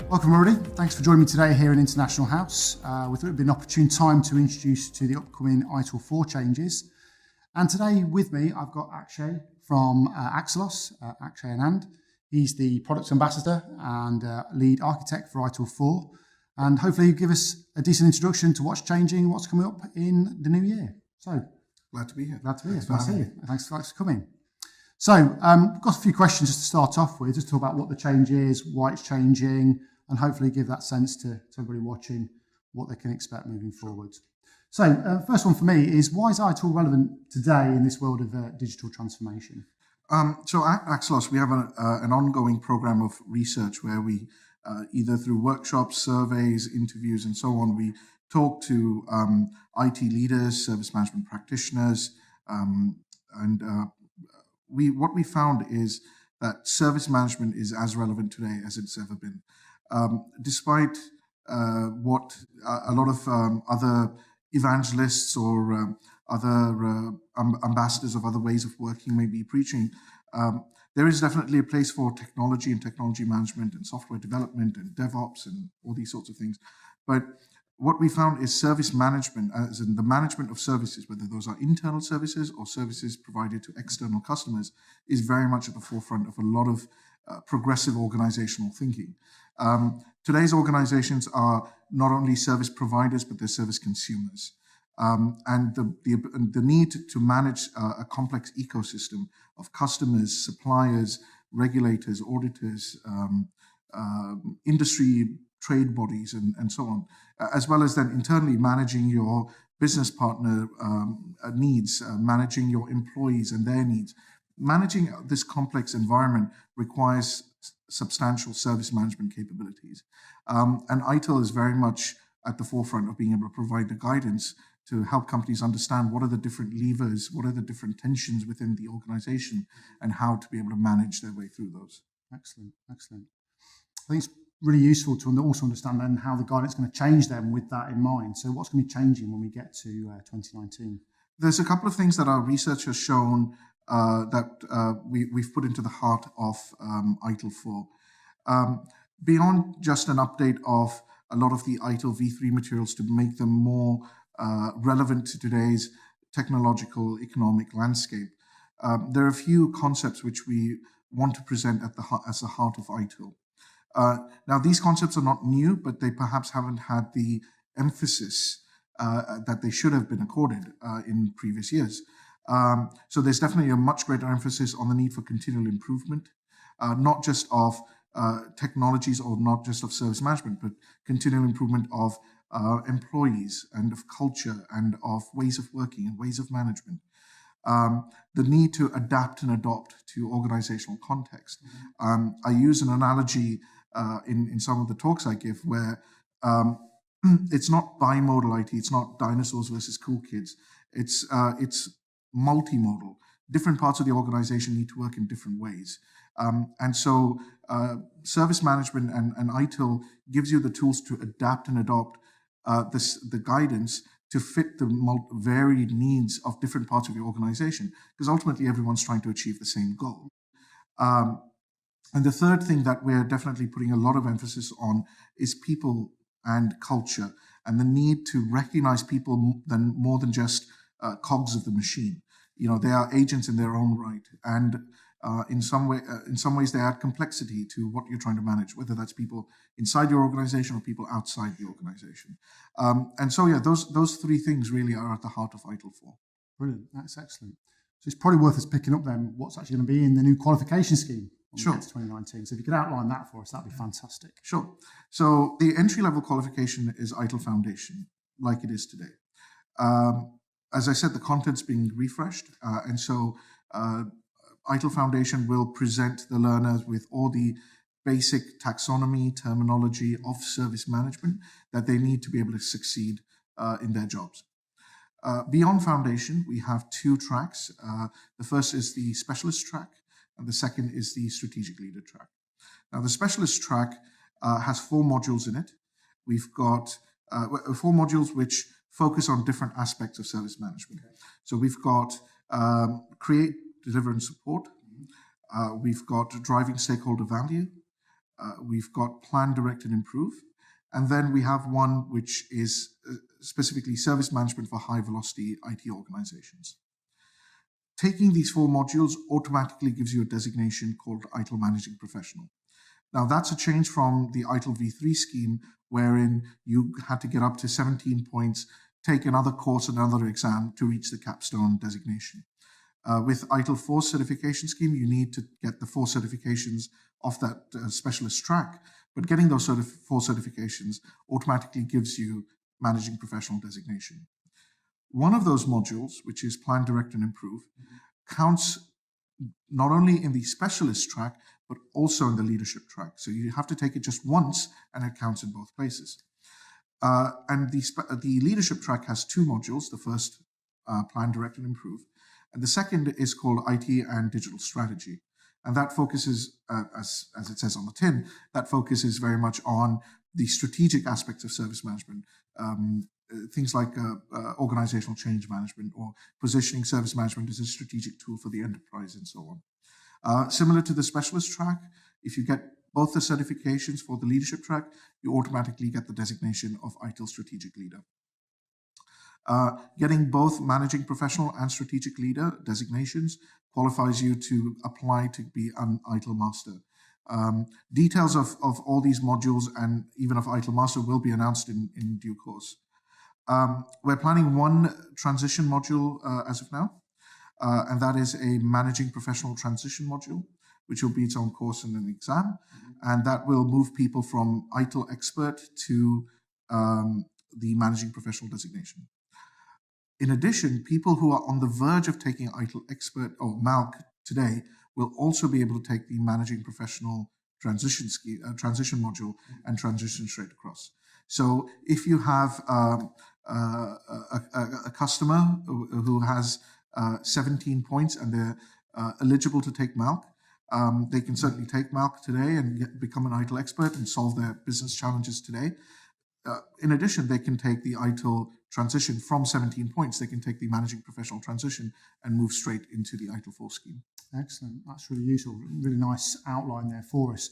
Welcome everybody, thanks for joining me today here in International House. We thought it would be an opportune time to introduce to the upcoming ITIL4 changes. And today with me I've got Akshay from Axelos, Akshay Anand. He's the Product Ambassador and lead architect for ITIL4. And hopefully he'll give us a decent introduction to what's changing, what's coming up in the new year. So, glad to be here. Glad to be here. Nice to see you. Thanks for coming. So, I've got a few questions just to start off with, just talk about what the change is, why it's changing, and hopefully give that sense to everybody watching what they can expect moving forward. So, first one for me is, why is ITIL relevant today in this world of digital transformation? So at Axelos, we have an ongoing program of research where we, either through workshops, surveys, interviews, and so on, we talk to IT leaders, service management practitioners, what we found is that service management is as relevant today as it's ever been. Despite what a lot of other evangelists or other ambassadors of other ways of working may be preaching, there is definitely a place for technology and technology management and software development and DevOps and all these sorts of things. But what we found is service management, as in the management of services, whether those are internal services or services provided to external customers, is very much at the forefront of a lot of progressive organizational thinking. Today's organizations are not only service providers, but they're service consumers. And the need to manage a complex ecosystem of customers, suppliers, regulators, auditors, industry, trade bodies, and so on, as well as then internally managing your business partner needs, managing your employees and their needs. Managing this complex environment requires substantial service management capabilities. And ITIL is very much at the forefront of being able to provide the guidance to help companies understand what are the different levers, what are the different tensions within the organization, and how to be able to manage their way through those. Excellent, excellent. I think it's really useful to also understand then how the guidance is going to change then with that in mind. So what's going to be changing when we get to 2019? There's a couple of things that our research has shown that we've put into the heart of ITIL4. Beyond just an update of a lot of the ITIL v3 materials to make them more relevant to today's technological economic landscape, there are a few concepts which we want to present as the heart of ITIL. Now, these concepts are not new, but they perhaps haven't had the emphasis that they should have been accorded in previous years. So there's definitely a much greater emphasis on the need for continual improvement, not just of technologies or not just of service management, but continual improvement of employees and of culture and of ways of working and ways of management. The need to adapt and adopt to organizational context. I use an analogy in some of the talks I give where it's not bimodal IT, it's not dinosaurs versus cool kids. It's multimodal. Different parts of the organization need to work in different ways. And so service management and ITIL gives you the tools to adapt and adopt the guidance to fit the varied needs of different parts of your organization, because ultimately everyone's trying to achieve the same goal. And the third thing that we're definitely putting a lot of emphasis on is people and culture, and the need to recognize people more than just cogs of the machine. You know, they are agents in their own right, and in some ways they add complexity to what you're trying to manage, whether that's people inside your organization or people outside the organization. And so, yeah, those three things really are at the heart of ITIL4. Brilliant, that's excellent. So it's probably worth us picking up then what's actually going to be in the new qualification scheme when we get to 2019. So if you could outline that for us, that'd be fantastic. Sure. So the entry-level qualification is ITIL Foundation, like it is today. As I said, the content's being refreshed, and so ITIL Foundation will present the learners with all the basic taxonomy, terminology of service management that they need to be able to succeed in their jobs. Beyond Foundation, we have two tracks. The first is the Specialist track, and the second is the Strategic Leader track. Now, the Specialist track has 4 modules in it. We've got 4 modules which focus on different aspects of service management. Okay. So we've got create, deliver, and support. We've got driving stakeholder value. we've got Plan, Direct, and Improve. And then we have one which is specifically service management for high-velocity IT organizations. Taking these 4 modules automatically gives you a designation called ITIL Managing Professional. Now, that's a change from the ITIL V3 scheme, wherein you had to get up to 17 points, take another course, another exam to reach the capstone designation. With ITIL4 certification scheme, you need to get the 4 certifications off that specialist track, but getting those 4 certifications automatically gives you Managing Professional designation. One of those modules, which is Plan, Direct, and Improve, counts not only in the specialist track, but also in the leadership track. So you have to take it just once, and it counts in both places. And the leadership track has 2 modules. The first, Plan, Direct, and Improve. And the second is called IT and Digital Strategy. And that focuses, as it says on the tin, that focuses very much on the strategic aspects of service management, things like organizational change management or positioning service management as a strategic tool for the enterprise and so on. Similar to the specialist track, if you get both the certifications for the leadership track, you automatically get the designation of ITIL Strategic Leader. Getting both Managing Professional and Strategic Leader designations qualifies you to apply to be an ITIL Master. Details of all these modules and even of ITIL Master will be announced in due course. We're planning one transition module as of now, and that is a Managing Professional Transition module, which will be its own course and an exam, and that will move people from ITIL Expert to the Managing Professional designation. In addition, people who are on the verge of taking ITIL Expert or MALC today will also be able to take the Managing Professional transition module and transition straight across. So if you have a customer who has 17 points and they're eligible to take MALC, they can certainly take MALC today and become an ITIL Expert and solve their business challenges today. In addition, they can take the ITIL transition from 17 points. They can take the Managing Professional transition and move straight into the ITIL4 scheme. Excellent. That's really useful. Really nice outline there for us.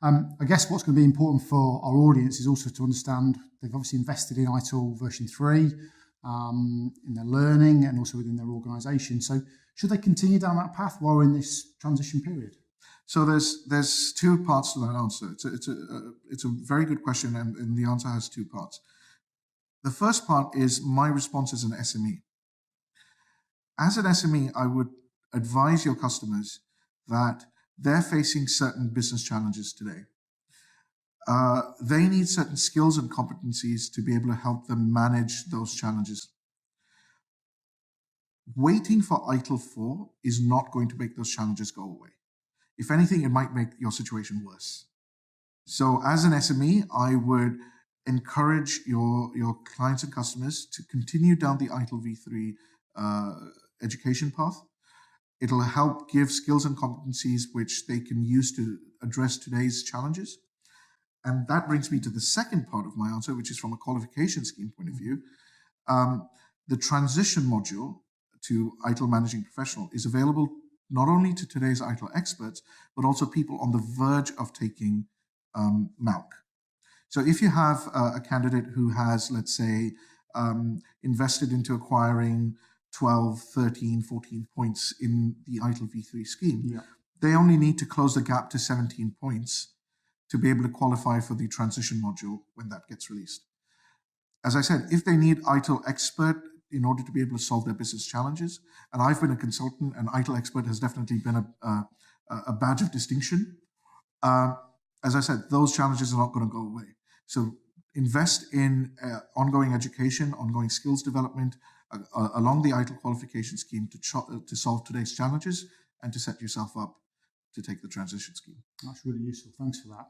I guess what's going to be important for our audience is also to understand they've obviously invested in ITIL version 3 in their learning and also within their organisation. So should they continue down that path while we're in this transition period? So there's 2 parts to that answer. It's a very good question, and the answer has 2 parts. The first part is my response as an SME. As an SME, I would advise your customers that they're facing certain business challenges today. They need certain skills and competencies to be able to help them manage those challenges. Waiting for ITIL4 is not going to make those challenges go away. If anything, it might make your situation worse. So as an SME, I would encourage your clients and customers to continue down the ITIL V3 education path. It'll help give skills and competencies which they can use to address today's challenges. And that brings me to the second part of my answer, which is from a qualification scheme point of view. The transition module to ITIL Managing Professional is available not only to today's ITIL experts, but also people on the verge of taking MALC. So if you have a candidate who has, let's say, invested into acquiring 12, 13, 14 points in the ITIL V3 scheme, they only need to close the gap to 17 points to be able to qualify for the transition module when that gets released. As I said, if they need ITIL expert in order to be able to solve their business challenges, and I've been a consultant, and ITIL expert has definitely been a badge of distinction. As I said, those challenges are not going to go away. So invest in ongoing education, ongoing skills development along the ITIL qualification scheme to solve today's challenges and to set yourself up to take the transition scheme. That's really useful. Thanks for that.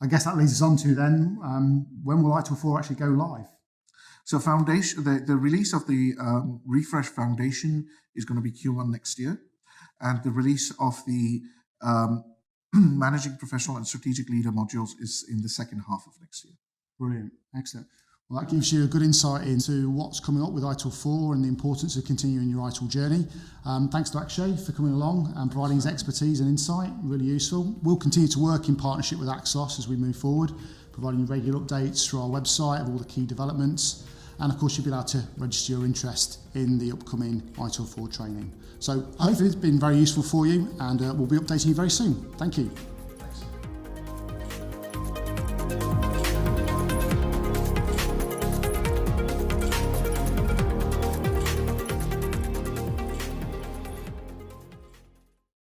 I guess that leads us on to then, when will ITIL4 actually go live? So foundation, the release of the refresh foundation is going to be Q1 next year, and the release of the managing professional and strategic leader modules is in the second half of next year. Brilliant, excellent. Well, that gives you a good insight into what's coming up with ITIL4 and the importance of continuing your ITIL journey. Thanks to Akshay for coming along and providing his expertise and insight, really useful. We'll continue to work in partnership with Axelos as we move forward, providing regular updates through our website of all the key developments. And of course, you'll be allowed to register your interest in the upcoming ITIL4 training. So hopefully it's been very useful for you, and we'll be updating you very soon. Thank you.